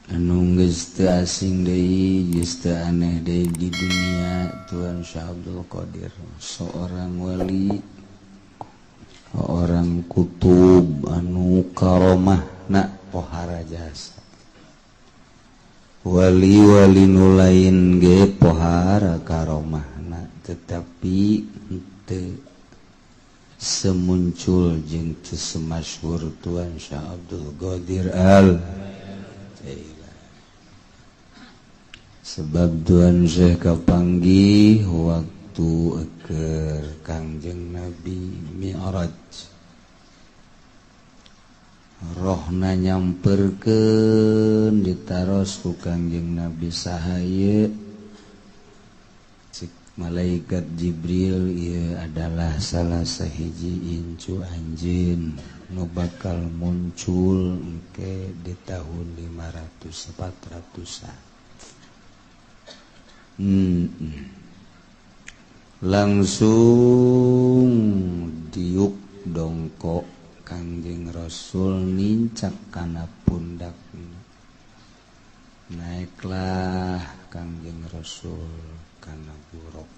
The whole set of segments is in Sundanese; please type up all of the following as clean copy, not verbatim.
anu geus teu asing deui geus teu aneh deui di dunia Tuhan Syah Abdul Qadir, seorang wali, seorang kutub anu karomahna pohara jasa. Wali-wali nu lain ge pohara karomahna, tetapi teu semuncul jeung teu semasyhur Tuhan Syah Abdul Qadir Al-Jailani. Sebab Tuhan Syekh kapanggih waktu keur Kangjeng Nabi Mi'raj, rohna nyamperkeun ditaros ku Kangjeng Nabi sahaya cik malaikat Jibril. Ieu adalah salah sahiji incu anjeun nu bakal muncul engke di tahun 500-400an. Langsung diuk dongkok Kangjeng Rasul nincak kana pundakna. Naiklah Kangjeng Rasul kana buruk.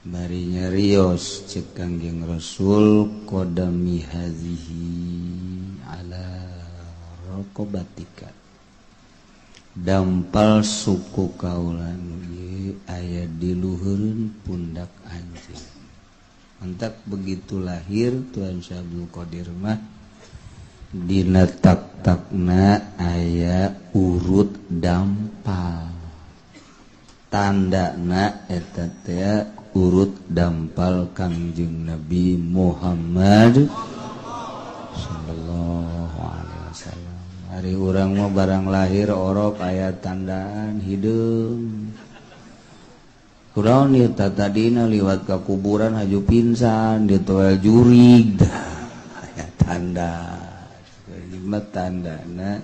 Bari nyarios cek Kangjeng Rasul qadami hazihi ala raqabatika. Dampal suku kaulan ieu aya di luhureun pundak anjeun. Mentak begitu lahir Tuhan Syah Abdul Qadir mah dina tak-takna aya urut dampal. Tandana eta teh urut dampal Kangjeng Nabi Muhammad sallallahu alaihi wasallam. Hari urang mah barang lahir orok aya tandaan hideung. Kurang nih tadina liwat ke kuburan haju pinsan ditoel jurig aya tanda. Lima tandana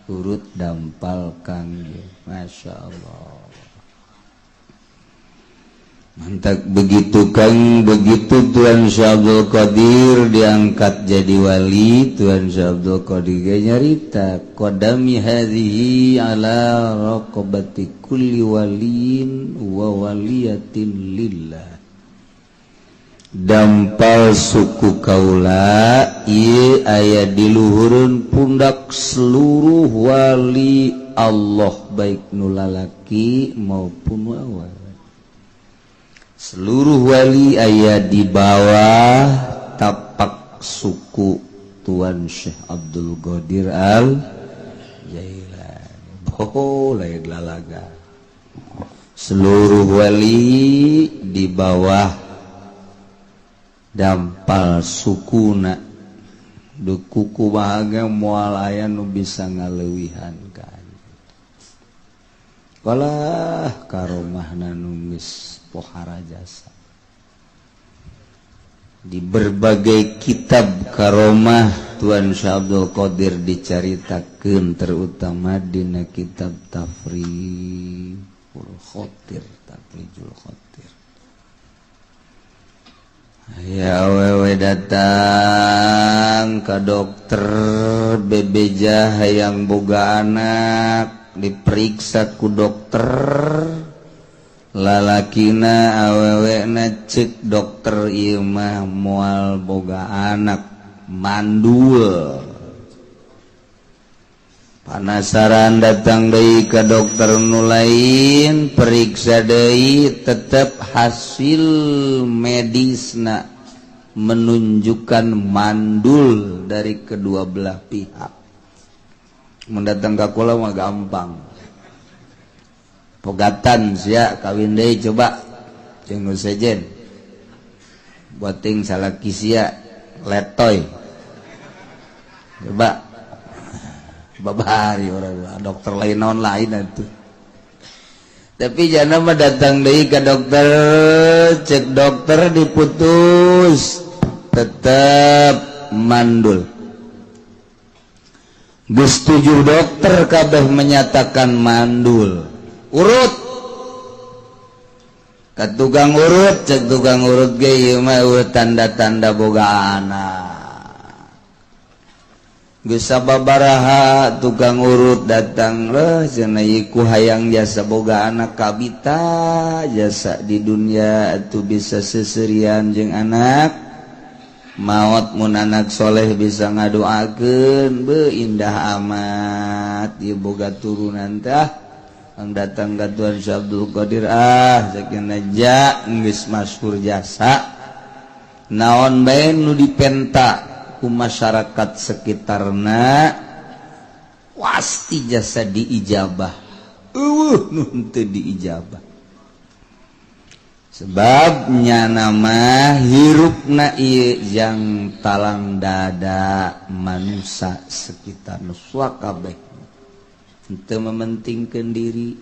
urut dampal Kangjeng. Masya Allah. Mantap begitu Kang, begitu Tuhan Syah Abdul Qadir diangkat jadi wali. Tuhan Syah Abdul Qadir nyarita qadami hadhihi ala raqabati kulli waliin wa waliyatin lillah. Dampal suku kaula ieu aya di luhureun pundak seluruh wali Allah, baik nu lalaki maupun wali. Seluruh wali aya di bawah tapak suku Tuan Syekh Abdul Qadir Al-Jailani. Oh, lain lalaga. Seluruh wali di bawah dampal sukuna. Dukuku bahagia moal aya nu bisa ngaleuwihan kan. Kalah karomahna nu geus pohara jasa. Di berbagai kitab karomah Tuan Syah Abdul Qadir dicaritakeun, terutama dina kitab Tafrijul Khatir. Ya awewe datang ka dokter bebeja hayang boga anak, diperiksa ku dokter. Lalakina awewena cek dokter ieu mah moal boga anak mandul. Panasaran datang deui ka dokter nu lain, periksa deui, tetep hasil medisna menunjukkan mandul dari kedua belah pihak. Mendatang ka kula mah gampang. Pogatan sia kawin deui coba jeung nu sejen. Boting salaki sia letoy. Coba babari orang dokter lain naon lain atuh. Tapi jangan mah datang deui ka dokter, cek dokter diputus tetap mandul. Geus 7 dokter kabeh menyatakan mandul. Urut ka tukang urut, cek tukang urut ge ieu mah tanda-tanda boga anak. geus sababaraha tukang urut datang cenah iku hayang jasa boga anak kabita jasa di dunia atuh bisa seserian jeung anak maot mun anak soleh bisa ngadoakeun beu indah amat ieu boga turunan tah ang datang ka Tuhan Syekh Abdul Qadir sakinna ja geus masyhur jasa naon bae nu dipenta ku masyarakat sekitarna pasti jasa diijabah nu teu diijabah sebabnya nama hirupna ieu jang talang dada manusia sekitar nuswa kabeh teu mementingkeun diri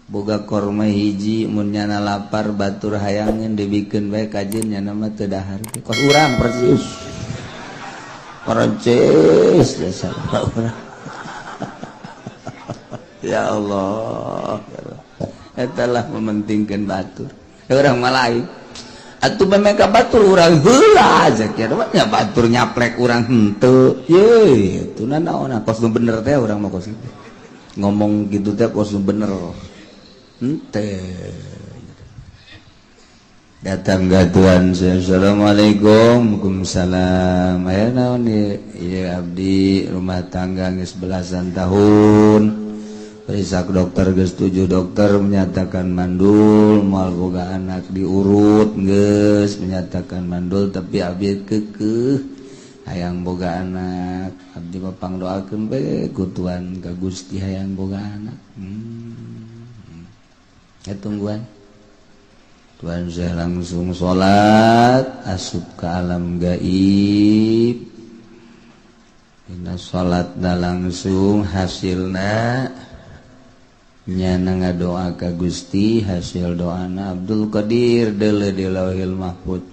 boga korma hiji mun nyana lapar batur hayangin dibikeun bae kajen nyana mah teu dahar kos urang persis Perancis dasar orang. Ya Allah, etalah mementingkan batur. Orang malain, atuh memeka batur orang heula aja kira nya batur nyaplek orang henteu. Ye, itu naon kos nu bener teh orang mah kos kitu. Ngomong gitu teh kos nu bener. Henteu. Datang ke Tuhan Assalamualaikum Waalaikumsalam aya naon ieu abdi rumah tangga geus belasan tahun perisak dokter geus 7 dokter menyatakan mandul moal boga anak diurut geus menyatakan mandul tapi abdi keukeuh hayang boga anak abdi papang doakeun bae ku Tuhan ka Gusti hayang boga anak ya tungguan Tuhan saya langsung sholat asup ke alam gaib dina sholatna langsung hasilna nyana ngadoa ka Gusti hasil doana Abdul Qadir deuleu di Lauhil Mahfuz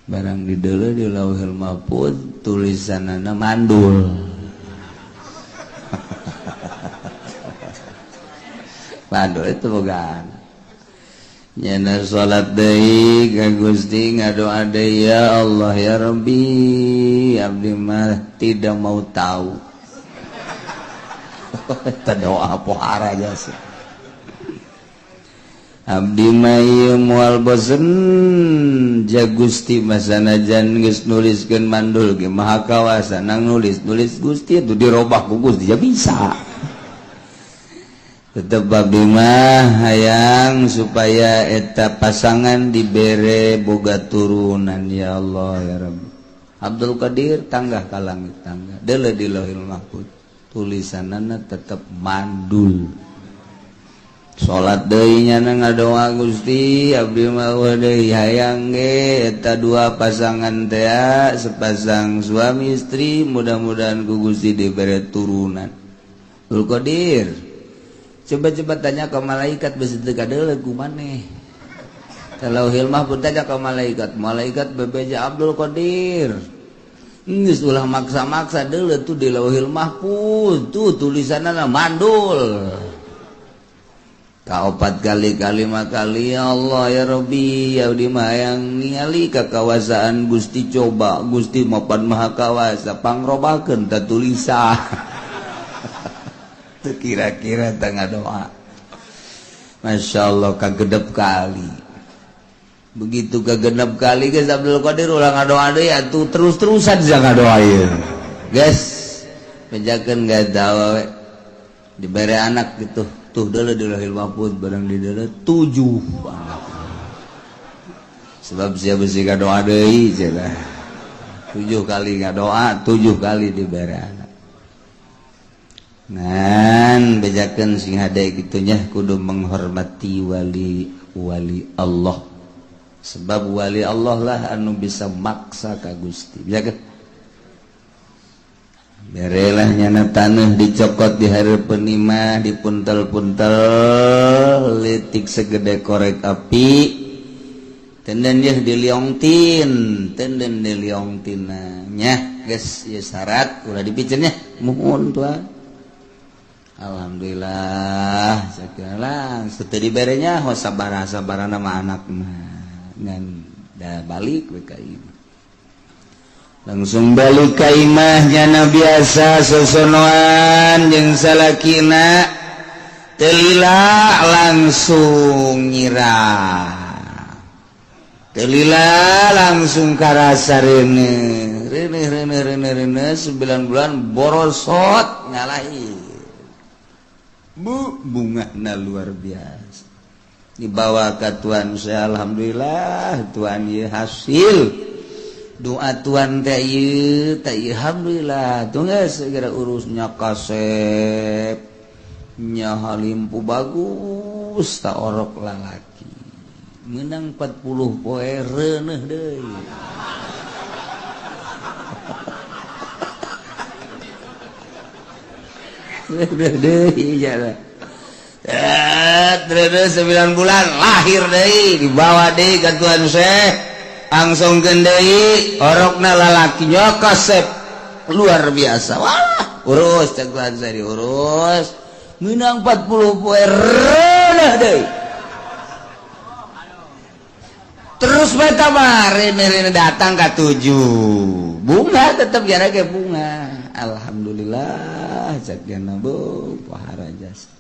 barang di deuleu di Lauhil Mahfuz tulisanana mandul mandul itu bogaan nyana salat deui ka Gusti ngadoa deui ya Allah ya Rabbi abdi mah tidak mau tahu eta doa pohara jasa abdi mah ieu moal bosen ja Gusti mah sanajan geus nuliskeun mandul ge maha kawasa nang nulis Gusti atuh dirobah ku Gusti ya bisa tetep abdi mah hayang supaya eta pasangan dibere boga turunan ya Allah ya Rabbi Abdul Qadir tanggah ka langit tangga deuleu di Lauhil Mahfuz tulisanana tetep mandul salat deui nyana ngadoa Gusti abdi mah deui hayang ge eta dua pasangan teh sepasang suami istri mudah-mudahan ku Gusti dibere turunan Abdul Qadir coba tanya ke malaikat begitu kadeuleu ku maneh Lauhil Mahfuz tanya ke malaikat bebeja Abdul Qadir geus ulah maksa-maksa deuleu tuh di Lauhil Mahfuz tuh tulisanana mandul kaopat kali 5 kali ya Allah ya Rabbi ya abdi mah hayang ningali kakawasaan Gusti coba Gusti mapan maha kawasa pangrobakeun ta tulisan itu kira-kira tengah doa Masya Allah kagedep kali begitu kagedep kali guys Abdul Qadir ulang ngadoa deh ya tuh terus-terusan bisa ngadoa ya guys menjakan gak tahu diberi anak gitu tuh dulu di Lauhil Mahfuz barang di dulu 7 anak sebab siapa sih ngadoa deh 7 kali ngadoa 7 kali diberi anak ngan bejakeun sing hade gitunya kudu menghormati wali Allah sebab wali Allah lah anu bisa maksa ka Gusti bejakeun berelah nyana taneuh dicokot di hareupeun imah dipuntel-puntel leutik segede korek api tenden dia diliongtin tenden diliongtina nya geus ieu syarat ulah dipicennya muhun Tuhan alhamdulillah sakira setelah diberenya sabara nama anak mah ngan da balik we ka ieu langsung balik ka imahnya biasa sosonoan jeung salakina telila langsung nyirah telila langsung karasa rene 9 bulan borosot nyalahin bungana luar biasa dibawa ke Tuhan saya alhamdulillah Tuhan ye hasil doa Tuhan teh ieu alhamdulillah tuh geus segera urusnya kasep nya halimpu bagus tak orok lalaki menang 40 poe reuneuh deui deui jalan 9 bulan lahir deui dibawa deui ka Tuhan Syekh langsung deui orokna lalakinya kasep luar biasa wah urus cek Tuhan Syekh diurus menang 40 poe reuneuh deui terus beta mah rene datang ka 7 bunga tetap jarak ke bunga alhamdulillah cek gana bu pahara jasa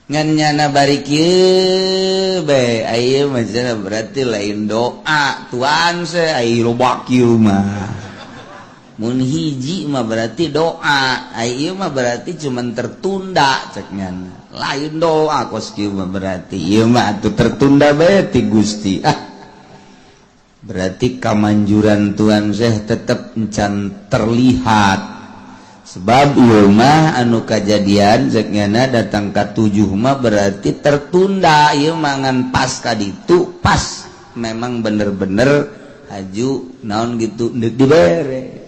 ngan nyana bari kieu be aya mah berarti lain doa Tuhan se ai loba kieu mah mun hiji mah berarti doa ai mah berarti cuman tertunda cek nyana lain doa kos kieu mah berarti ieu mah atuh tertunda bae ti Gusti berarti kamanjuran Tuhan Syekh tetep encan terlihat sebab ieu mah anu kajadian zeknyana datang ka 7 mah berarti tertunda ieu mah ngan pas ka ditu pas memang bener-bener haju naon gitu deuk dibere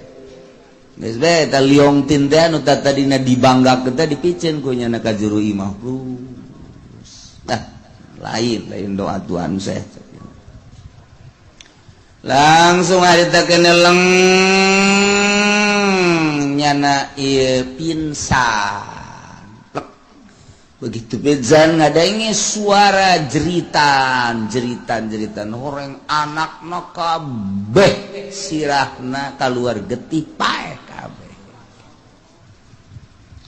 geus bae eta liong tin teh anu tadina dibanggakeun teh dipicen ku nyana ka juru imah lain doa Tuhan Syekh langsung harita keneleng nyana ieu pinsan begitu pingsan ngadengi suara jeritan horeng anakna kabeh sirahna kaluar getih paeh kabeh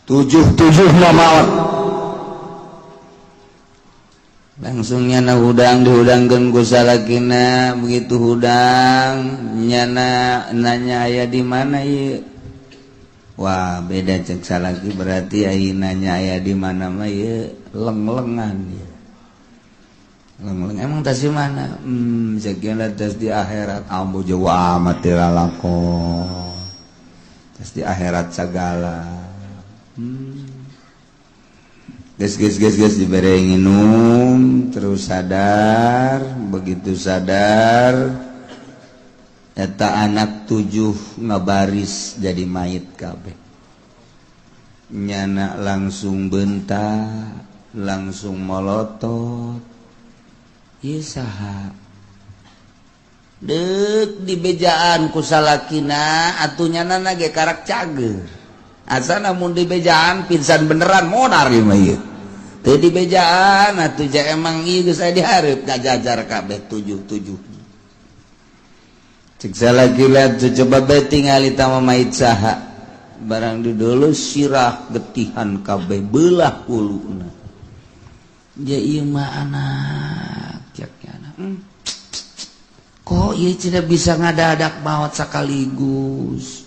7 maot langsung nyana hudang dihudangkeun ku salakina begitu hudang nyana nanya aya di mana ieu wah beda cek salaki berarti ayeuna nya aya di mana mah ieu leng-lengan ieu leng-leng emang tas di mana cek tas di akhirat ambo jawa amat lalakon tas di akhirat sagala Ges diberi nginum terus sadar begitu sadar eta anak 7 ngabaris jadi mayit kabeh nyana langsung bentak langsung molotot ieu saha deuk di bejaan ku salakina atuh nyana ge karak cager asana mun di bejaan pinsan beneran modar ieu mah ieu teu di bejaan atuh ja emang ieu geus aya di hareup ngajajar kabeh 7 cek salaki lihat coba bae tingali tama mayit saha barang di dulu sirah getihan kabeh beulah kuluna ja ieu mah anak cek anak kok ieu tidak bisa ngadadak maot sakaligus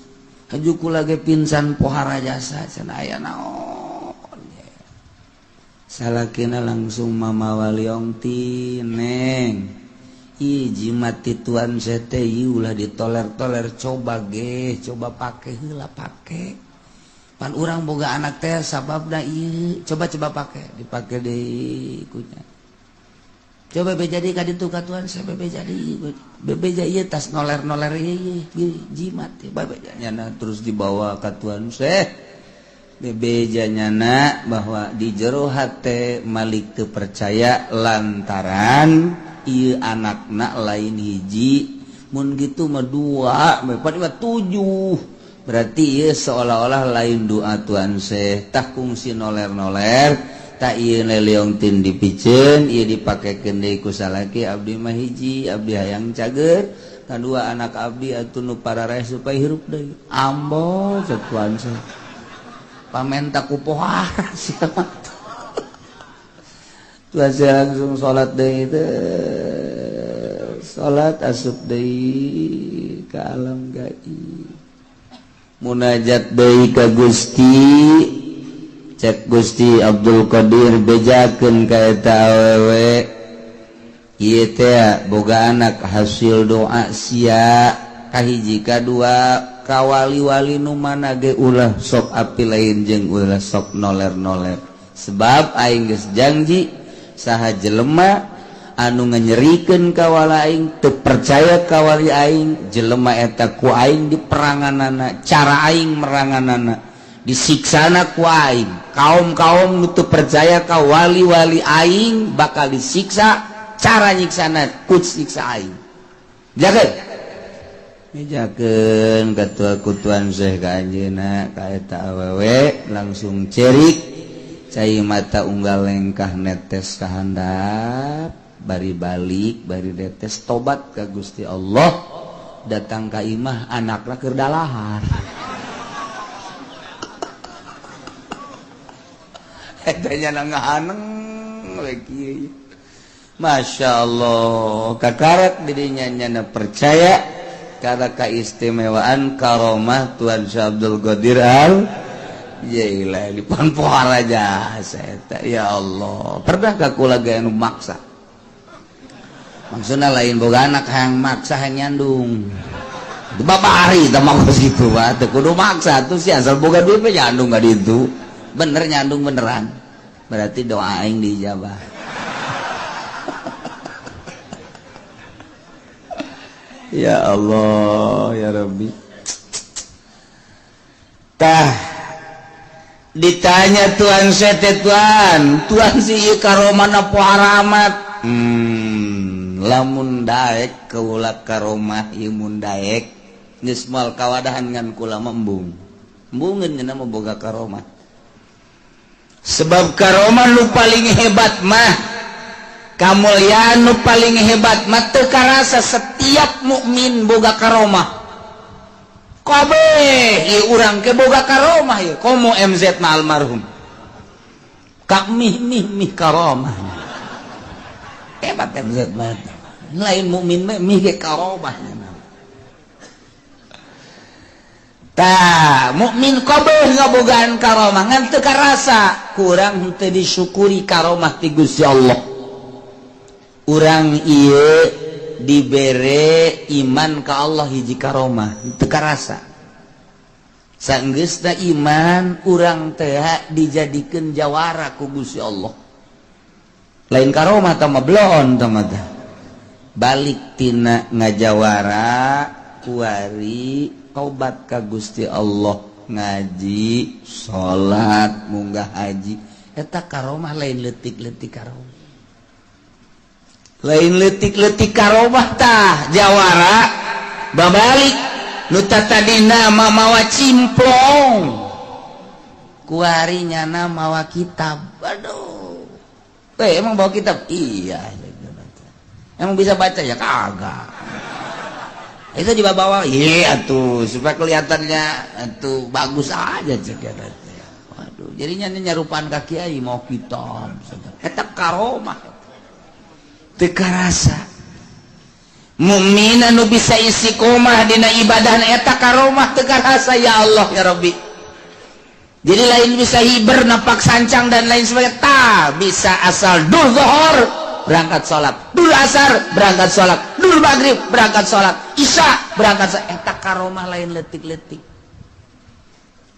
haju kula ge pinsan pohara jasa cenah aya naon salakina langsung mamawa liong ti neng ih jimat ti Tuhan Syekh teh ulah ditoler-toler coba pake heula pake pan urang boga anak teh sababna ieu coba pake dipake deui kunya coba bejadi ka ditu ka Tuhan Syekh bebeja ieu tas noler-noler ieu jimat bebeja nyana terus dibawa ka Tuhan Syekh bebeja nyana bahwa di jero hate malik teu percaya lantaran ieu anakna lain hiji mun kitu mah 2 padahal 7 berarti ieu seolah-olah lain doa Tuhan Syekh tah kungsi noler-noler tak ieu leleong tin dipiceun ieu dipakekeun deui ku salaki abdi mah hiji abdi hayang cager Kadua anak abdi atuh nu parareh supaya hirup deui. Ambo cetuan saya. Pamenta ku pohara sia mah. Tuan saya langsung salat deui teh. Salat asup deui ka alam gaib. Munajat deui ka Gusti. Cek Gusti Abdul Qadir bejakeun ka eta awewe. Ieu teh boga anak hasil doa sia kahiji kadua ka wali-wali nu mana ge ulah sok api lain jeung ulah sok noler-noler. Sebab aing geus janji saha jelema anu nganyerikeun ka wali aing teu percaya ka wali aing jelema eta ku aing di peranganana cara aing meranganana disiksana ku aing kaum-kaum nu teu percaya ka wali-wali aing bakal disiksa cara nyiksana ku siksa aing jakeun jakeun katua kutuan Syekh ka anjeunna ka eta awewe langsung cerik cai mata unggal lengkah netes ka handap bari balik bari netes tobat ka Gusti Allah datang ka imah anakna keur dalahar eta nya ngahaneng we kieu. Masya Allah kakarak dirinya nyana percaya karena keistimewaan karomah Tuan Syekh Abdul Qadir al Jailani di pohara aja saya ya Allah pernah kula gaya anu maksa maksudnya lain boga anak yang maksa yang nyandung itu bapak hari tak mau gitu teu kudu maksa tuh sih asal boga duit nyandung gak itu bener nyandung beneran berarti doa aing dijabah. Ya Allah ya Rabbi tah ditanya Tuan sete Tuan si karomana pohara amat lamun daek kaula karomah ieu mun daek geus moal kawadahan ngan kula embung embungeun cenah mah boga karomah sebab karomah nu paling hebat mah kamuliaan nu paling hebat mah teu karasa setiap mukmin boga karomah kabeh ieu urang ke boga karomah ieu komo MZ mah almarhum ka mih karomah hebat MZ mah lain mukmin mah mih ge karomah tah mukmin kabeh ngabogaan karomah ngan teu karasa kurang teu disyukuri karomah ti Gusti Allah. Urang ieu dibere iman ka Allah hiji karomah teu karasa saenggeusna iman urang teh dijadikeun jawara ku Gusti Allah lain karomah tah mah belon tah mah balik tina ngajawara kuari tobat ka Gusti Allah ngaji salat munggah haji eta karomah lain leutik-leutik karomah lain letik-letik karomah tah jawara babalik nu tadina mawa cimplong kuari nyana mawa kitab aduh emang bawa kitab iya emang bisa baca ya kagak itu dibawa iya atuh supaya kelihatannya atuh bagus aja cek waduh jadinya nyarupan ka kiai mau kitab eta karomah teu karasa mukmin anu bisa istiqomah dina ibadah eta karomah teu karasa ya Allah ya Rabbi jadi lain bisa hiber napak sancang dan lain sebagainya tah bisa asal dul zuhur berangkat salat dul asar berangkat salat dul maghrib berangkat salat isya berangkat salat eta karomah lain leutik-leutik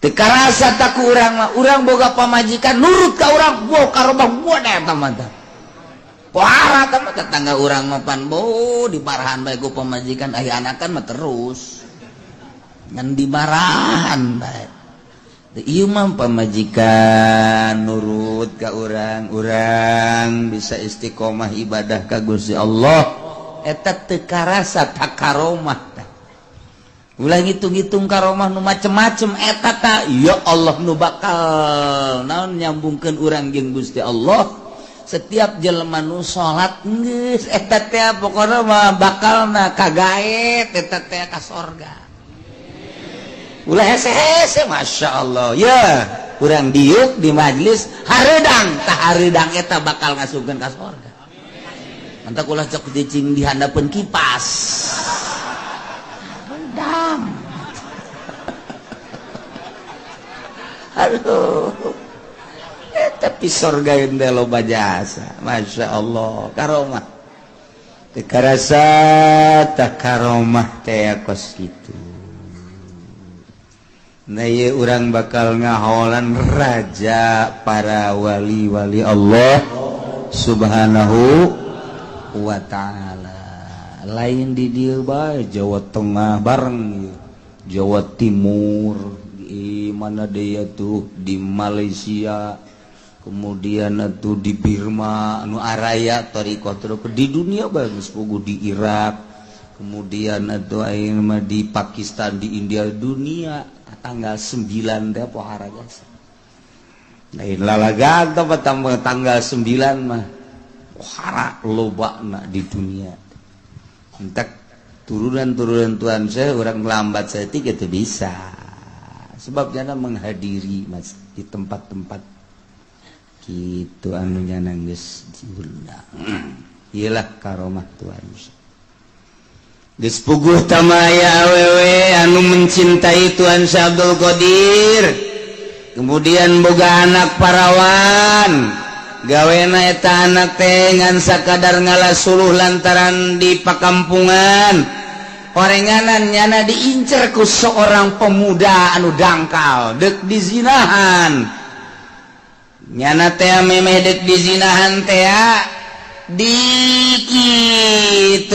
teu karasa tak ku urang mah urang boga pamajikan nurut ka urang boga karomah boga eta mah pohara kan tetangga orang mapan bo diparahan bae ku pemajikan aya anakan mah terus ngan dimarahan bae ieu mah pamajikan nurut ka urang bisa istiqomah ibadah ka Gusti Allah eta teu karasa tak karomah tah ulah ngitung-ngitung karomah nu macem-macem eta tah ya Allah nu bakal naon nyambungkeun urang jeung Gusti Allah setiap jelema nu salat geus eta teh pokona mah bakalna kagaet eta teh ka sorga. Ulah hese-hese masyaallah ya urang diuk di majelis hareudang tah hareudang eta bakal ngasugkeun ka sorga. Mantap ulah cek dicing di handapeun kipas. Hareudang. Aduh. Tapi sorga teh loba jasa. Masya Allah karomah. Teu karasa tah karomah teh kos kitu. Nah ye urang bakal ngaholan raja para wali-wali Allah Subhanahu wa ta'ala. Lain di dieu bae Jawa Tengah bareng Jawa Timur di mana dia tuh di Malaysia, kemudian atuh di Birma anu araya tarikah di dunia bagus pugu di Irak, kemudian atuh ayeuna mah di Pakistan, di India, dunia tanggal 9 teh pohara jasa. Lain lalagan tanggal 9 mah pohara lobana di dunia. Entak turunan-turunan Tuhan saya orang lambat saya itu bisa. Sebab jana menghadiri mas di tempat-tempat gitu anu nyana geus diundang. Iyalah karomah Tuhan. Geus puguh tamaya awewe anu mencintai Tuhan Syekh Abdul Qadir, kemudian boga anak parawan, gawena eta anak teh ngan sakadar ngalasuluh lantaran di pakampungan, orenganan nyana diincer ku seorang pemuda anu dangkal, dek dizinahan, nyana teh memeh dek dizinahan teh dikitu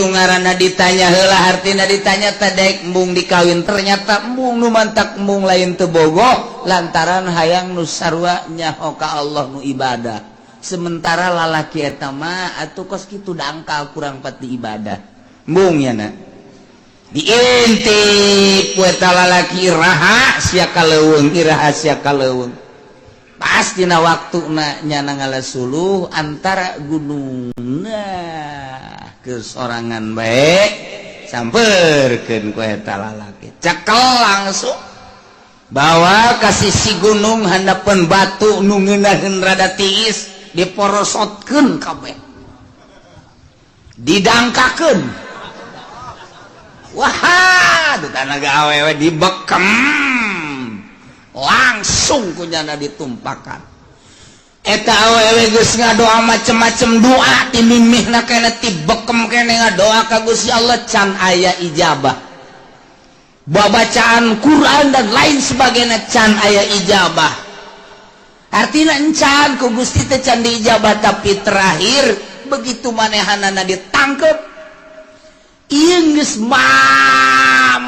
ngaranna ditanya heula artina ditanya tadek embung dikawin ternyata embung nu mantak embung lain teu bogoh lantaran hayang nu sarua nyaho ka Allah nu ibadah sementara lalaki eta mah atuh kos kitu dangkal kurang pati ibadah embung nya diintip ku eta lalaki rahasia kaleuweung rahasia kaleuweung pasti na waktu nyana ngalasuluh antara gunung ke sorangan baik samperkeun ku eta lalaki cekel langsung bawa ka sisi gunung handapeun batu nu ngeunaheun rada tiis diporosotkeun kabeh didangkakeun wah teu tanaga awewe dibekem langsung kunyana ditumpakan eta awewe geus ngadoa macem-macem doa ti mimihna kene ti bekem kene ngadoa ka Gusti Allah can aya ijabah babacaan Quran dan lain sebagainya can aya ijabah artina encan ku Gusti teh can diijabah tapi terakhir begitu manehanana ditangkep ieu geus mamam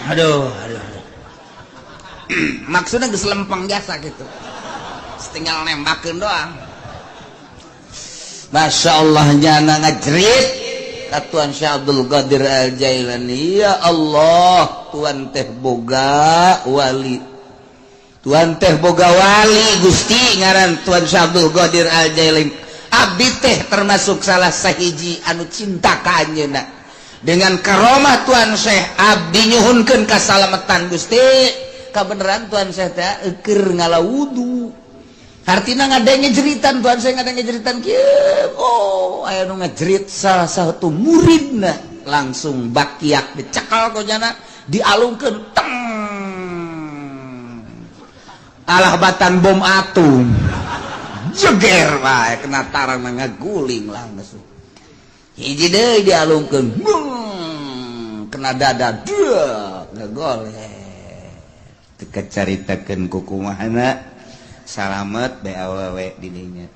aduh maksudnya geus lempeng jasa gitu tinggal nembakeun doang. Masya Allah nyana ngajrit ka Tuan Syekh Abdul Qadir Al-Jailani. Ya Allah Tuan teh boga wali, Tuan teh boga wali Gusti ngaran Tuan Syekh Abdul Qadir Al-Jailani. Abdi teh termasuk salah sahiji anu cinta ka anjeunna. Dengan karomah Tuan Syekh abdi nyuhunkeun kasalamatan Gusti, kabeneran Tuan Syekh teh keur ngalawudu. Artina ngadenge jeritan Tuan Syekh ngadenge jeritan kieu. Oh, aya nu ngajerit salah satu muridna langsung bakiak dicekal kojana dialungkeun teng. Alah batan bom atom. Jeger wae kena tarang ngaguling langsung. Hiji deui dialungkeun kena dada deuk ngagoleh teu kacaritakeun ku kumahana salamet bae awewe di dinya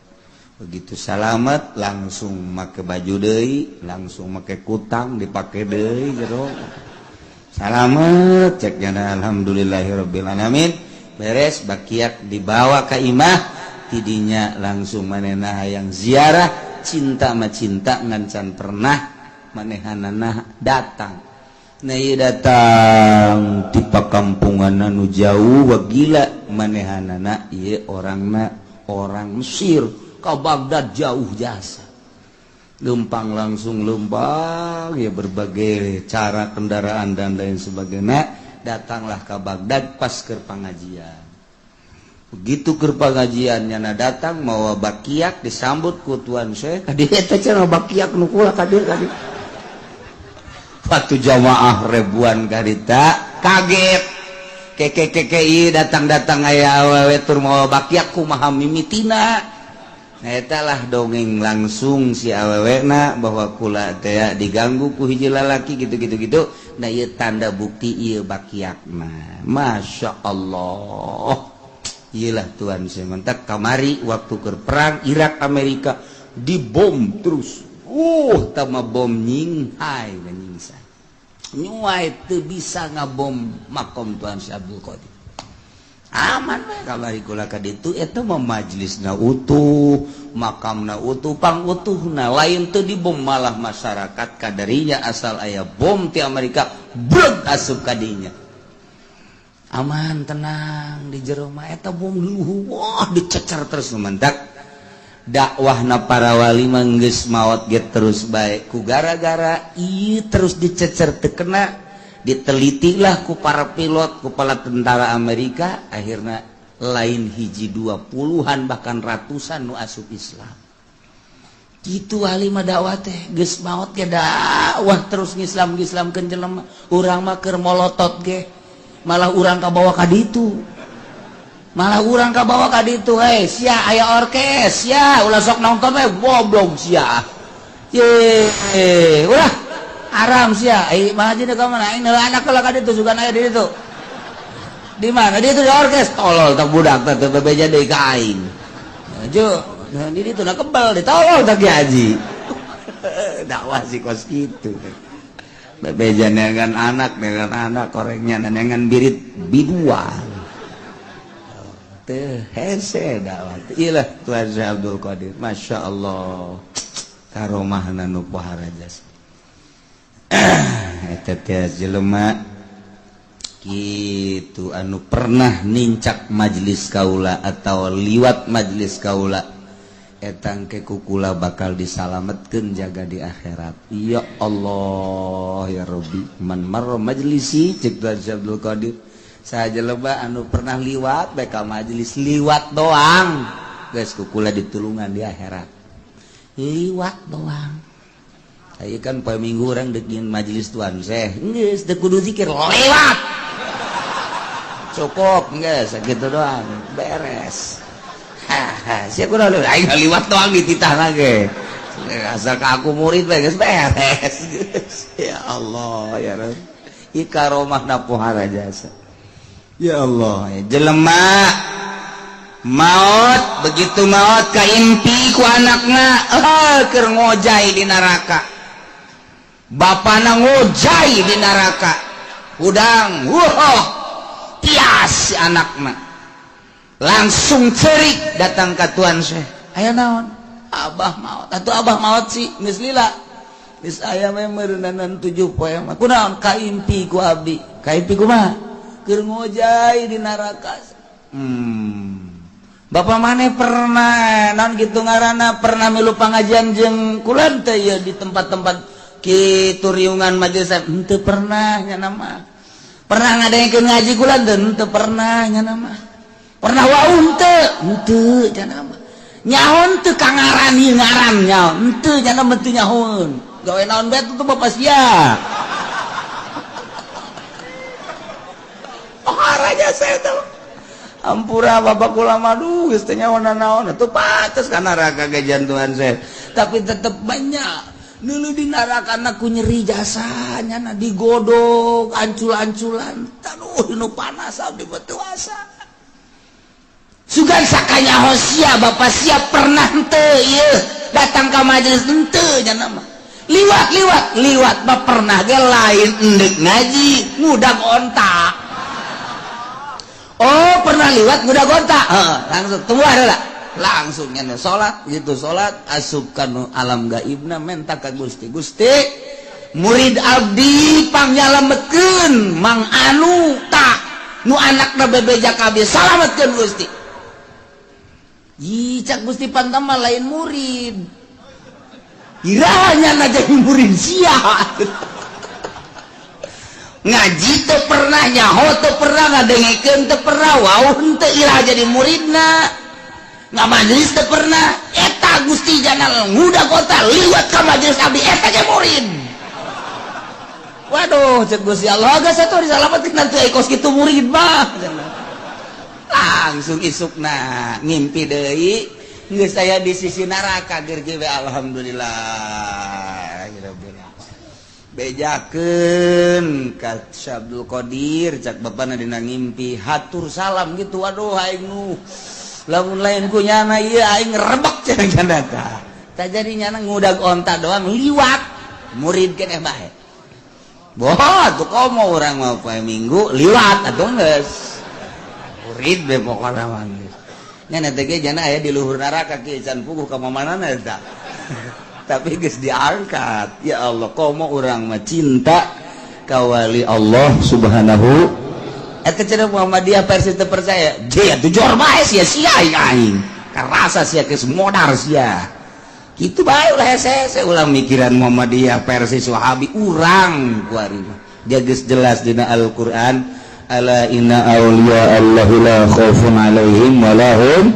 begitu salamet langsung make baju deui langsung make kutang dipake deui jero salamet cek jana alhamdulillahirabbil alamin beres bakiak dibawa ka imah tidinya langsung manehna hayang ziarah cinta mah cinta ngancan pernah manehanana datang nah iya datang di pakampungan anu jauh wa gila manehanana ieu orang Mesir ka Baghdad jauh jasa lempang langsung lempang ya berbagai cara kendaraan dan lain sebagainya datanglah ke Baghdad pas keur pangajian begitu keur pangajiannya datang mawa bakiak disambut ku Tuan Syekh kadi eta cenah bakiak nu kula kadi waktu jamaah ribuan karita kaget keke datang aya awewe tur mawa bakiak kumaha mimitina nah eta lah dongeng langsung si awewena bahwa kula teh diganggu ku hiji lalaki gitu nah ieu tanda bukti ieu bakiakna Masya Allah iyalah Tuhan saya mentak kamari waktu keur perang Irak Amerika dibom terus tama bom nyinghai dan nyingsa nyuai teu bisa ngabom makom Tuhan si Abdul Qadir aman we kamari kula ka ditu eta mah majlisna utuh makamna utuh pangutuhna lain teu dibom malah masyarakat kadarinya asal aya bom ti Amerika breg asup ka dinya aman tenang di jero mah eta bom luhuh wah dicecer terus mentak dakwahna para wali mah geus maot ge terus bae ku gara-gara ieu terus dicecer teu kena ditelitilah ku para pilot kepala tentara Amerika akhirnya lain hiji 20-an bahkan ratusan nu asup Islam kitu wali mah dakwah teh geus maot ge dakwah terus ngislam-ngislamkeun jelema urang mah keur molotot ge malah urang kabawa ka ditu sia aya orkes sia ulah sok nonton we goblok sia ye ulah aram sia mah jadi ka mana aing anak kalau ka ditu sugan aya di ditu di mana di ditu di orkes tolol tak budak teh bebeja deui ka aing jo di ditu na kebal ditolol tak haji dakwah si kos kitu bebeja dengan anak korengnya dengan birit biduan teh hese dakwah ilah Tuan Syekh Abdul Qadir Masya Allah karomahna nu pohara jas eta teh jelema kitu anu pernah nincak majelis kaula atau liwat majelis kaula eta engke ku kula bakal disalametkeun jaga di akhirat ya Allah ya Rabbi man marra majlisi cek Syekh Abdul Qadir saja loba anu pernah liwat bae ka majelis liwat doang geus ku kula ditulungan di akhirat liwat doang ayo kan poe minggu urang deukeun majelis Tuan Syekh geus teu kudu zikir lewat cukup geus sakitu doang beres sia kudu aing liwat doang dititahna ge asal ka aku murid bae geus beres ya Allah ya Rabb ikaromahna pohara jasa ya Allah jelema maot begitu maot kaimpi ku anakna keur ngojai di neraka bapana ngojai di neraka udang tias si anakna langsung cerik datang ke Tuan Syekh aya naon abah maot atuh abah maot sih geus lila geus aya mah meureunanan 7 poe mah kunaon kaimpi ku abdi kaimpi kumaha keur ngojai di neraka bapak maneh pernah naon kitu ngaranna pernah milu pangajian jeung kula teh ya di tempat-tempat kitu riungan majelis henteu pernah nya nama pernah ngadaengkeun ngaji kula henteu pernah nya nama pernah waung teu nya nama nyaon teu kangaran ieu ngaran nyaon henteu nya nama teu nyahoun gawe naon bae tuh bapak sia raja saya tuh ampura bapak kula madu geus teh nyaon naon atuh pates kana raga gajian Tuan Syekh tapi tetep banyak dulu di neraka ku nyeri jasanya na digodok ancul-anculan taduh dinu panas abdi beuteung asa sugan sakanya hosia bapak siap pernah henteu ieu datang ka majelis henteu nya nama liwat mah pernah ge lain endek ngaji ngudag ontak oh pernah liwat ngudag ontak langsung tunggu ada langsung nyana salat gitu salat asup kana alam gaibna menta ka Gusti murid abdi pangyalametkeun mang anu tak nu anakna bebeja kabeh salametkeun Gusti. Cak Gusti Pantama lain murid. Iranya na jadi murid sia. Ngaji teu pernah, nyaho teu pernah, ngadengikeun teu pernah, wauh henteu ira jadi muridna. Ngamajlis teu pernah, eta Gusti Janal ngudag kota liwat ka majelis abdi eta ge murid. Waduh, cek Gusti Allah geus atuh disalametkeun nanti kos kitu murid mah. Langsung isukna ngimpi deui geus saya di sisi neraka gerge we alhamdulillah. Bejakeun ka Syabdul Qadir cak bapana dina ngimpi hatur salam gitu. Waduh aing nu lamun lain ku nyana ieu aing rebek cenah tah. Tah jadi nyana ngudag onta doang liwat murid keneh bae. Boh tuh komo urang mah poe Minggu liwat atuh geus. Murid be pokona mah geus. Nyana teh ge jana aya di luhur neraka kieu can puguh ka mamanana eta. Tapi geus diangkat. Ya Allah, komo urang mah cinta ka wali Allah Subhanahu. Eta cenah Muhammadiyah versi teu percaya. Dia tuh jor bae sia aing. Karasa sia geus modar sia. Kitu bae ulah hese ulang mikiran Muhammadiyah versi Wahabi urang kuari mah. Dia geus jelas dina Al-Qur'an, ala inna awliya Allahi la khaufun alaihim wa lahum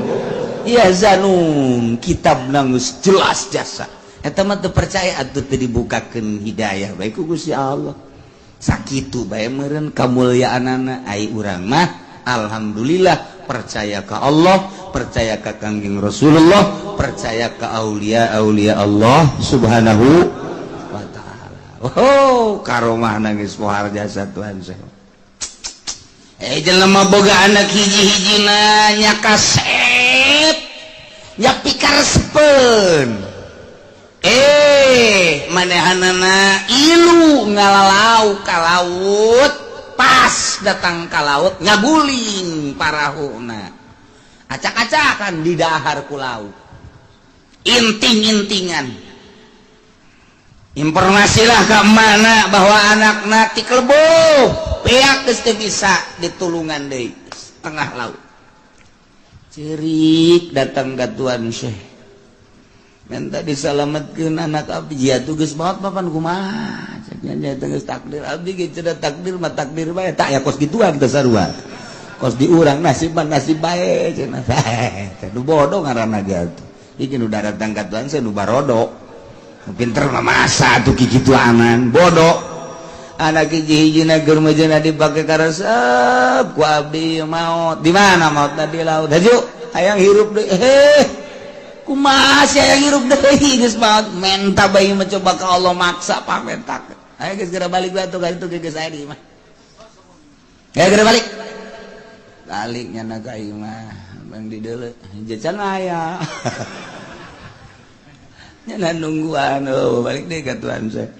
yahzanun. Kitabna geus jelas jasa. Eta mah teu percaya atuh teu dibukakeun hidayah bae ku Gusti Allah. Sakitu bae meureun kamulyaanana ai urang mah alhamdulillah percaya ka Allah, percaya ka Kangjeng Rasulullah, percaya ka aulia-aulia Allah Subhanahu wa taala. Oh, karomahna geus pohar jasa Tuhan saya. Jelema boga anak hiji-hijina nya kasep, nya pikarespeun. Manehanana ilu ngalalau ka laut, pas datang ka laut ngaguling parahuna, acak-acakan di dahar ku laut, inting-intingan. Informasilah ke mana bahwa anak-anak ti keleboh, peak geus teu bisa ditulungan deui tengah laut. Cerik datang ka Tuan Syekh. Minta disalametkeun anak abdi jatuh geus maot papan kumaha cenah nya geus takdir abdi ge cenah takdir mah takdir bae tak ya kos gituan teh sarua kos di urang nasib mah nasib bae cenah teh nu bodoh ngaranna ge atuh iki nu datang ka Tuhan nu barodo pinter mah masa atuh kikituanan bodoh anak hiji-hijina keur mejeuna dipake karesep ku abdi maot di mana maotna di laut haju hayang hirup deui kumaha sia yang hirup deui geus maot menta bae mencoba ka Allah maksa pamentak. Ayo geus geura balik bae atuh ka ditu geus aya di imah. Ya geura balik. Balik nyana ka imah, bang di deuleu. Jajan aya. Nyana nungguan balik deui ka Tuhan saya.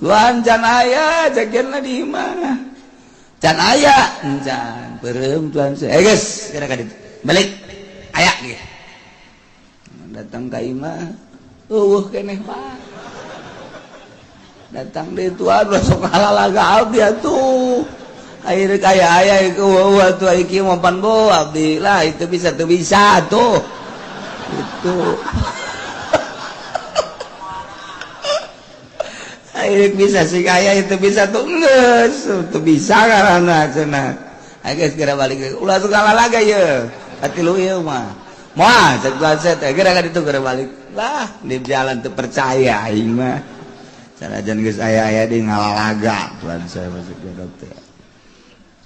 Tuhan can aya, jajanna di imah. Can aya, can beureum Tuhan saya. Geus geura ka ditu. Balik. Aya ge. Datang ka imah keneh mah datang deui Tuhan sok halalaga abdi atuh ayeuna kaya aya eueuh atuh iki mah pan bo abdi lah itu bisa teu bisa tuh itu ayeuna bisa sih aya itu bisa tuh geus teu bisa ngaranna cenah aya geus geura balik ulah sok halalaga ye atilu ieu mah moal cek Tuhan saya teh geura ka ditu geura balik lah di jalan teu percaya aing mah sanajan geus aya-aya di ngalalaga Tuhan saya masuk ke dokter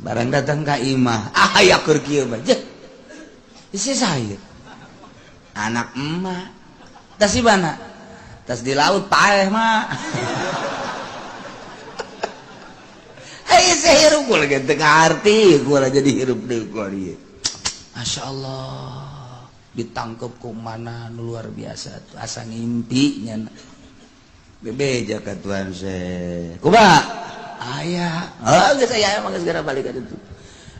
barang datang ka imah aya keur kieu mah jeh isi saya anak emak tas di mana tas di laut paeh mah hei sehirup gua lagi teu ngarti gua jadi hirup deui gua dieu Masya Allah ditangkep ku mana luar biasa tuh asa ngimpi nya bebeja ka Tuhan saya kumaha aya geus aya mah geus geura balik ka ditu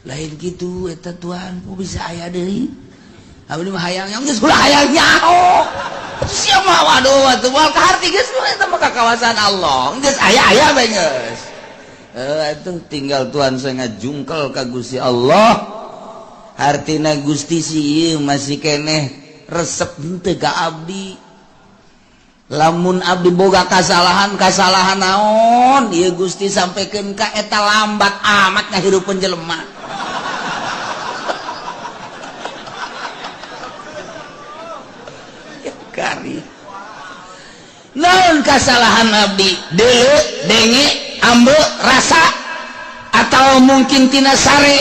lain kitu eta Tuhan ku bisa aya deui abdi mah hayang geus ulah hayang nyaho sia mah waduh atuh moal ka harti geus eta mah ka kawasan Allah geus aya bae geus itu tinggal Tuhan saya ngajungkel ka Gusti Allah artina Gusti sih masih keneh resep henteu ka abdi lamun abdi boga kasalahan naon ieu Gusti sampaikeun ka eta lambat amat ngahirupeun jelema kari naon kasalahan abdi deuleu denge ambe rasa atau mungkin tina sare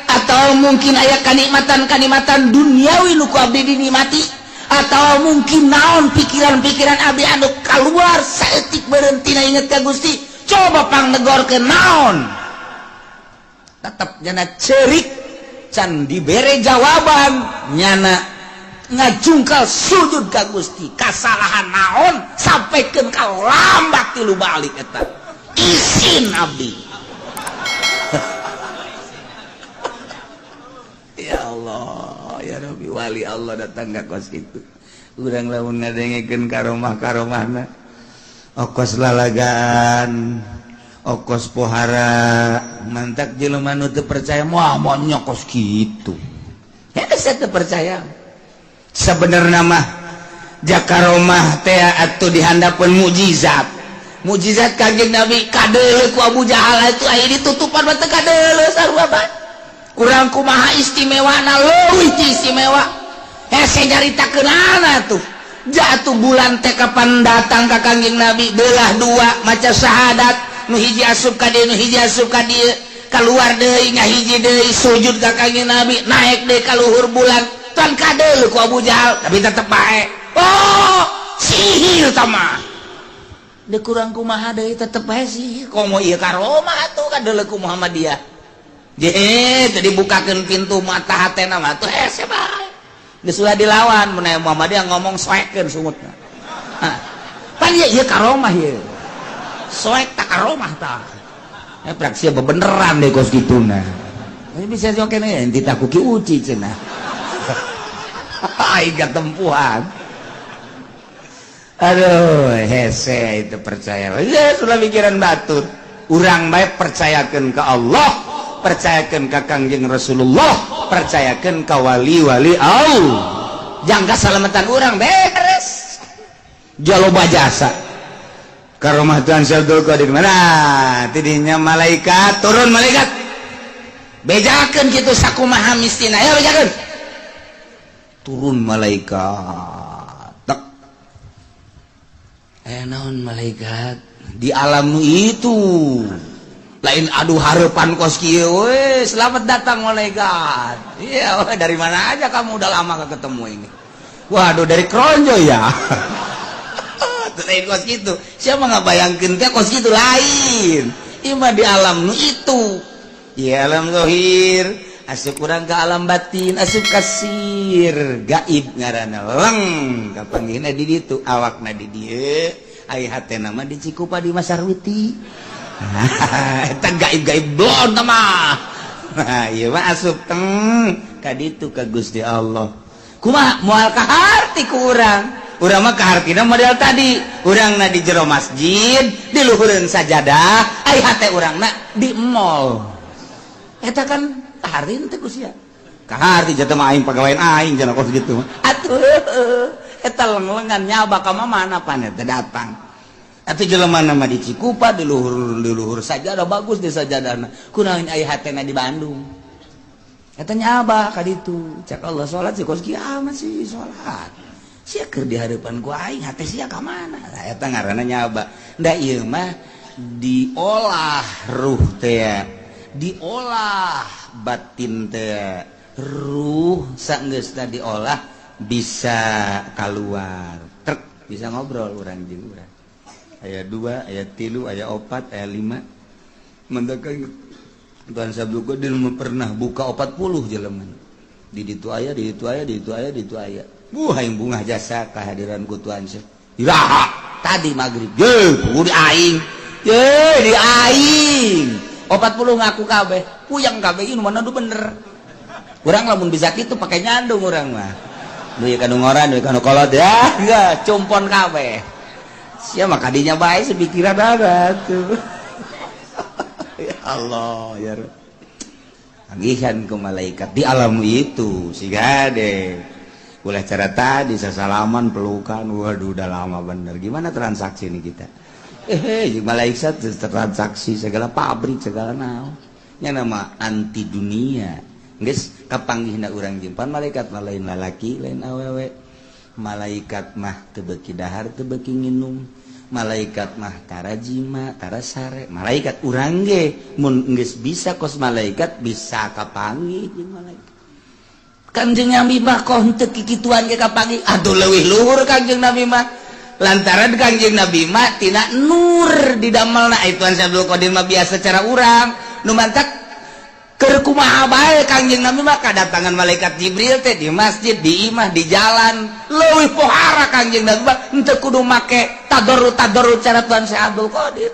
atau mungkin aya kanikmatan duniawi nu ku abdi dinikmati atau mungkin naon pikiran-pikiran abdi anu kaluar saeutik berhentina inget ka Gusti coba pangnegorkeun naon tetep nyana ceurik can dibere jawaban nyana ngajungkal sujud ka Gusti kasalahan naon sampaikeun ka lambat tilu balik eta izin abdi ya Allah ya Rabbi wali Allah datang ke kos itu urang lamun ngadengekeun karomah-karomahna okos lalagaan okos pohara mantak jelema nu teu percaya moal nyokos kitu hese teu percaya sebenarnya mah jakaromah teh atuh dihandapeun mukjizat Kanjeng Nabi kadeuleu ku Abu Jahal itu aya ditutupan mah teu kadeuleu sarua bae urang kumaha istimewana leuwih ti istimewa hese nyaritakeunana tuh jatuh bulan teh kapan datang ka Kanjeng Nabi beulah dua maca syahadat nu hiji asup ka dieu nu hiji asup ka dieu kaluar deui ngahiji deui sujud ka Kanjeng Nabi naik deui ka luhur bulan tan kadeuleu ku Abu Jahal tapi tetep bae oh sihir tamah de kurang kumaha deui tetep bae sih komo ieu karomah atuh kadeuleu ku Muhammadiyah je teu dibukakeun pintu mata hatena mah tuh hese bae geus ulah dilawan mun aya Muhammadiyah ngomong soekeun sungutna pan ieu karomah ieu soek tak karomah tah praksi bebeneran deh kos kituna bisa sokeun ya enti tak kuki uci cenah ai gatempuhan aduh hese itu percaya ya sudah pikiran batur urang bae percayakeun ka Allah percayakeun ka Kangjeng Rasulullah percayakeun ka wali-wali Allah jangka salamatan urang beres jaloba jasa karomah Tuhan Abdul Qadir mana tidinya malaikat turun malaikat bejakeun kitu sakumaha mistina ayo bejakeun turun malaikat naon malaikat di alam nu itu lain aduh harapan kos kieu we selamat datang malaikat iya dari mana aja kamu udah lama gak ketemu ini waduh dari Kronjo ya lain kos gitu siapa nggak bayangkeun teh kos gitu lain ima di alam nu itu ya alam zahir asup urang ke alam batin asup kasir gaib ngaranna leng kapanggihna di ditu awakna di dieu aya hatena mah di Cikupa di Masarwiti eta gaib-gaib blon mah ieu mah asup teng ka ditu ka Gusti Allah kumaha moal ka harti ku urang mah ka hartina model tadi urangna di jero masjid di luhureun sajadah aya hate urangna di mall eta kan harin teh kusia kahar di jatuh aing pagawean aing jangan kos gitu atuh eta leng-lengan nyaba ka mana panet datang atuh jelema nama di Cikupa di luhur sajadah bagus di sajadahna kunaon aya hatena di Bandung eta nyaba ka ditu cak Allah salat si kos kieu masih salat sia keur di hareupan ku aing hate sia ka mana eta ngaranna nyaba da ieu mah diolah ruh teh diolah batin teh ruh saenggeusna diolah bisa keluar trek bisa ngobrol urang jeung urang aya 2 aya 3 aya 4 aya 5 mendekeun Tuhan Abdul Qadir pernah buka 40 jelema di ditu aya di ditu aya di ditu aya di ditu aya hayang bungah jasa kehadiran ku Tuhan iraha tadi magrib ye di aing ye di aing 40 ngaku kabeh puyang kabeh ieu mana nu bener urang lamun bisa kitu pake nyandung urang mah deui kanu ngoran deui kanu kolot ya enggak cumpon kabeh sia mah kadinya bae sepikiran ada tuh Ya Allah ya agihan ke malaikat di alam itu si gade boleh cara tadi sesalaman pelukan waduh udah lama bener gimana transaksi ini kita malaikat transaksi segala pabrik segala naon nya nama anti dunia geus kapanggihna urang jempan malaikat mah lain lalaki lain awewe malaikat mah teu beuki dahar teu beuki nginum malaikat mah tara jima tara sare malaikat urang ge mun geus bisa kos malaikat bisa kapanggih jeung malaikat Kanjeng Nabi mah kok henteu kikituan ge kapanggih atuh leuwih luhur Kanjeng Nabi mah lantaran Kanjeng Nabi mah tina nur didamelna itu Abdul Qadir mah biasa cara urang nu mantak keur kumaha bae Kanjeng Nabi mah kadatangan malaikat Jibril teh di masjid di imah di jalan leuwih pohara Kanjeng Nabi mah henteu kudu make tadarrut cara Tuan Syekh Abdul Qadir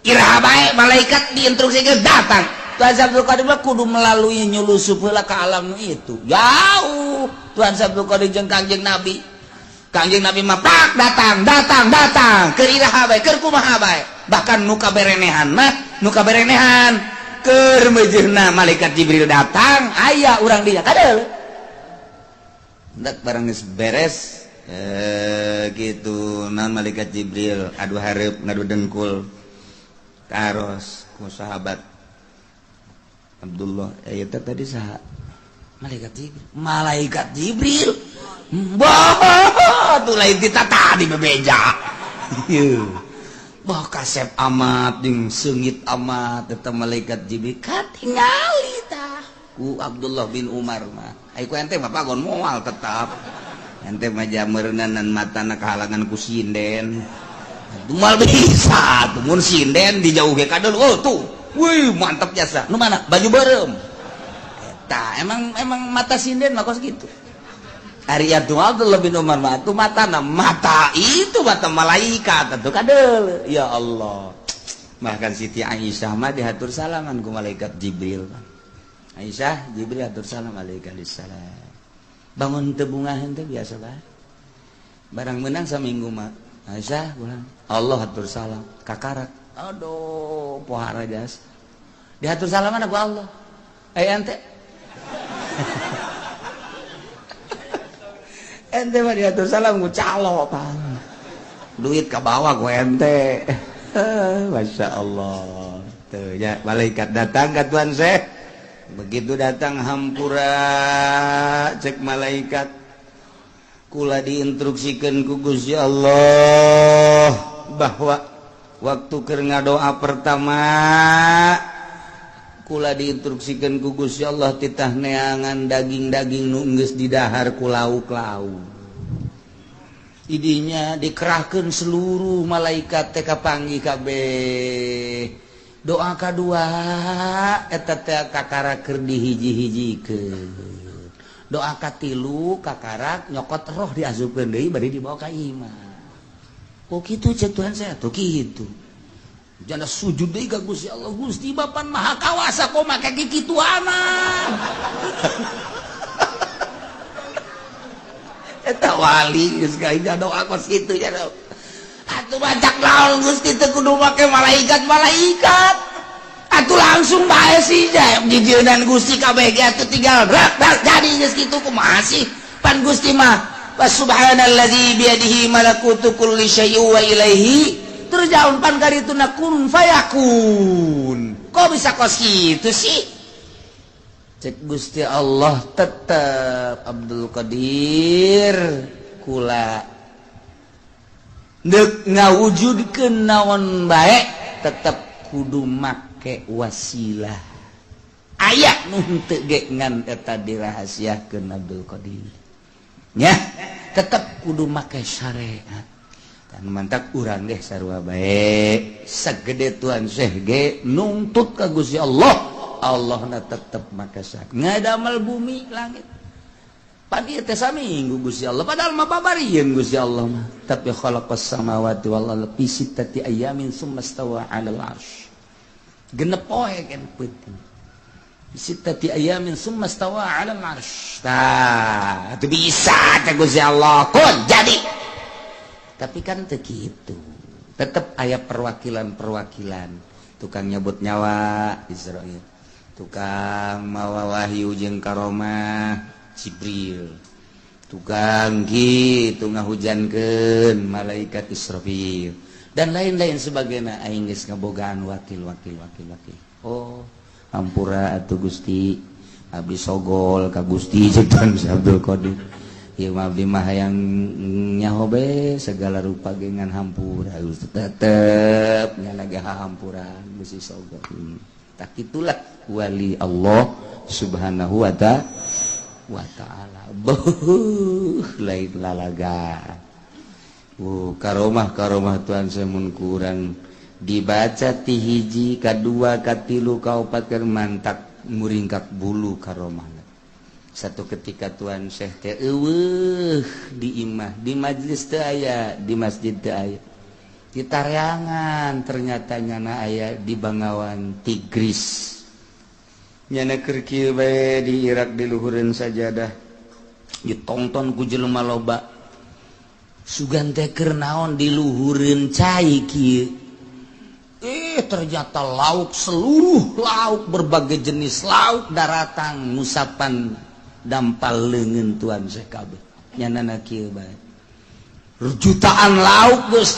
iraha bae malaikat diinstruksikeun datang Tuan Syekh Abdul Qadir mah kudu melalui nyulusup heula ka alam itu jauh Tuan Syekh Abdul Qadir jeung Kanjeng Nabi mah pak datang keur iraha bae keur kumaha bae bahkan nu kaberenehan keur meujeuhna malaikat Jibril datang aya urang dinya kadeu hendak barang geus beres gitu naon malaikat Jibril adu hareup ngadu dengkul taros ku sahabat Abdullah eta tadi saha malaikat Jibril bah tuh lain kita tadi bebeja bah kasep amat jeung seungit amat eta malaikat Jibril katingali tah ku Abdullah bin Umar mah ai ku ente mah pagon moal tetap ente mah jameureunan matana kahalangan ku sinden dumal bisa tuh mun sinden dijauh ge kadul oh tuh wih mantap jasa nu mana baju beureum eta emang mata sinden mah kos gitu Ari Abdullah bin Umar mah atuh matana mata itu mata malaikat atuh kadeu ya Allah bahkan Siti Aisyah mah dihatur salaman ku malaikat Jibril Aisyah Jibril atur salam alaikalissalam bangun teu bungaheun teh biasa bae barang menang saminggu mah Aisyah ulang Allah atur salam kakarak aduh pohara jas dihatur salaman ku Allah ente ente mah diatur salam ku calo pang duit ka bawah ku ente Masya Allah tuh ya malaikat datang ke Tuan Syekh begitu datang hampura cek malaikat kula diinstruksikan ku Gusti Allah bahwa waktu keur ngadoa pertama kula diinstruksikan ku Gusti Allah titah neangan daging-daging nu geus didahar ku lauk-lauk idinya dikerahkeun seluruh malaikat teh kapanggih kabeh doa kadua eta teh kakara keur dihiji-hijikeun doa katilu kakarak nyokot roh diasupkeun deui bari dibawa ka imah kok kitu cek Tuhan saya tuh kitu jana sujud deui ka Gusti Allah Gusti Bapan Maha Kawasa kok make kikituana eta wali geus kaida doa kos kitu nya atuh bacak naon Gusti teu kudu make malaikat atuh langsung bae sih jijeunan Gusti kabeh ge atuh tinggal rak jadi geus kitu kumaha sih pan Gusti mah subhanallazi biyadihi malakutu kulli syai'in wa ilaihi terus pan karituna kun fayakun kok bisa kos kitu sih cek Gusti Allah tetep Abdul Qadir kula neuk ngawujudkeun naon bae tetep kudu make wasilah aya nu henteu ge ngan eta dirahasiakeun Abdul Qadir nya tetep kudu make syariat dan mantap urang ge sarua bae sagede Tuan Syekh ge nuntut ka Gusti Allah Allahna tetep make syariat ngadamel bumi langit padi teh saminggu Gusti Allah padahal mah babarieun Gusti Allah mah tapi khalaqas samawati wal ardi fi sittati ayamin tsumma stawa 'alal 'arsy genep poe kan penting fi sittati ayamin tsumma stawa 'alal 'arsy tah itu bisa teh Gusti Allah kun jadi tapi kan teu kitu tetep aya perwakilan-perwakilan tukang nyebut nyawa Israil, tukang mawa wahyu jeung karomah Jibril, tukang gitu ngahujankeun malaikat Israfil dan lain-lain sebagainya. Aing geus ngabogaan wakil. Oh, hampura atuh Gusti, abdi sogol ka Gusti jeung Abdul Qadir. Ieu abdi mah hayang nyaho be segala rupa gengan hampura, tetep nyana ge hampuran Gusti sogol. Tak itulah wali Allah Subhanahu wa ta'ala. Lain lalaga. Karomah Tuhan semun kurang dibaca ti hiji kadua katilu kaopat keur mantak muringkak bulu karomah. Satu ketika Tuhan Syekh teh eueuh di imah, di majlis teu aya, di masjid teu aya. Di Taryangan ternyata nyana aya di Bangawan Tigris. Nyana keur kieu bae di Irak di luhureun sajadah. Ditongton ku jelema loba. Sugan teh keur naon di luhureun cai kieu. Ternyata lauk, seluruh lauk, berbagai jenis lauk daratan musapan dampal leungeun Tuan Syekh kabeh. Nyanana kieu bae. Jutaan lauk geus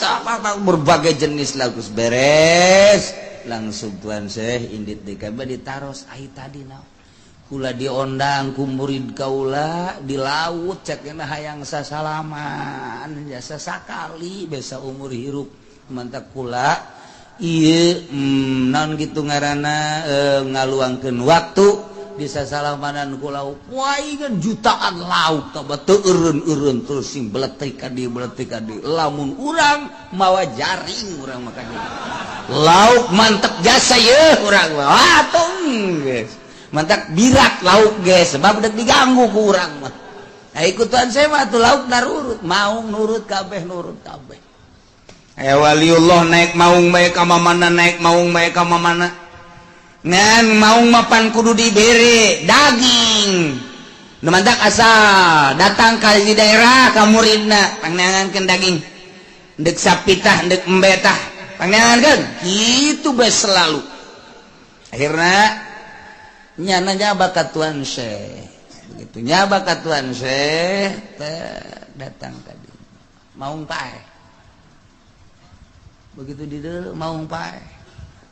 berbagai jenis lauk geus beres. Langsung Tuan Syekh indit deui kabeh ditaros ai tadi naon. Kula diondang ku murid kaula di laut cekna hayang sasalaman jasa sakali besa umur hirup mantak kula ieu naon kitu ngaranna ngaluangkeun waktu di sasalamanan kula waingan jutaan lauk tah teu eureun terus sing beletik ka dieu lamun urang mawa jaring urang maka dieu lauk mantep jasa yeuh urang wah tong geus mantak birak lauk ge sebab dek diganggu ku urang mah. Ikut Tuhan saya mah tuh lauk narurut, maung nurut kabeh. Aya waliullah naik maung bae ka mamana naik maung bae ka mamana. Ngan maung mapan kudu dibere daging. Nu mantak asa datang ka di daerah ka muridna pangneangankeun daging. Dek sapitah, dek embetah. Pangneangankeun kitu bae selalu. Akhirna nyana nyaba ka Tuan Syekh begitu nyaba ka Tuan Syekh datang tadi maung pae begitu di dieu maung pae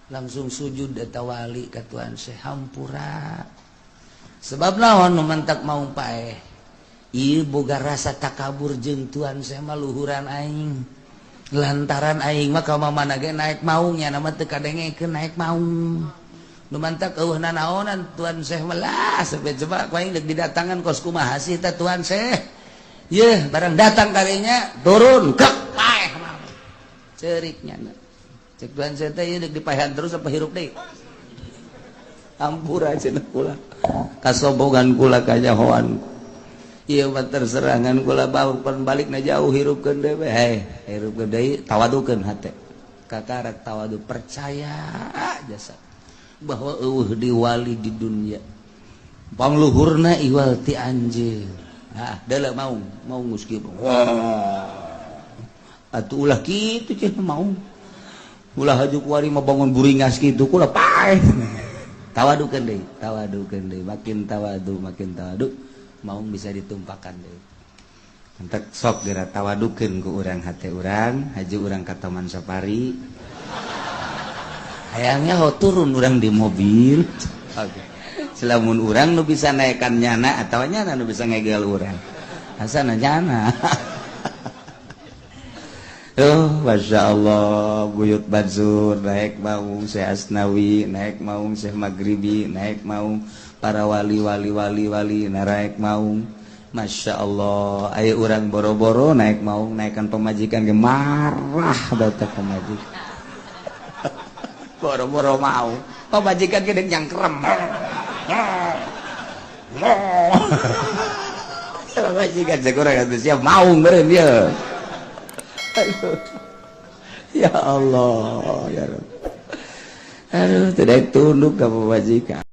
langsung sujud eta wali ka Tuan Syekh hampura sebab naon nu mantak maung pae ieu boga rasa takabur jeung Tuan Syekh mah luhuran aing lantaran aing mah ka mamana ge naek maung nya nama teu kadengekeun naek maung. Numantak eueuhna naonan Tuan Syekh melah sampai coba kuaing deuk didatangan kos kumaha sih teh Tuan Syekh. Yeuh barang datang kalinya turun kek paeh mah. Ceurik nyana. Cek Tuan Syekh teh ieu deuk dipaehan terus apa hirup deui. Ampura cenah kula. Kasombongan kula kanyahoan. Ieu mah terserangan kula bawa balikna jauh hirupkeun deui we. Hirupkeun deui tawadukeun hate. Kakarak tawadu percaya jasa. Bahwa eueuh di wali di dunia pangluhurna iwal ti anjeun dalam mau geus kieu atuh ulah kitu cenah mau ulah hajuk wari mah bangun buringas kitu kula paeh tawadukeun deui makin tawadu mau bisa ditumpakan deui entek sok geura tawadukeun ku urang hate urang haju urang ka Taman Safari. Hayangnya turun orang di mobil. Okay. Selamun orang nu bisa naikkan nyana atau nyana nu bisa ngegel orang. Asana nyana. Masya Allah, Buyut Badzur naik maung Syekh Asnawi, naik maung Syekh Maghribi, naik maung para wali naik maung. Masya Allah, ayo orang boro-boro naik maung naikkan pemajikan ge marah batak pemajikan. Boro-boro mau pemajikan gedeng nyangkrem pemajikan sekurang itu siap mau meren dia ya Allah ya Rabbi aduh tidak tunduk ke pemajikan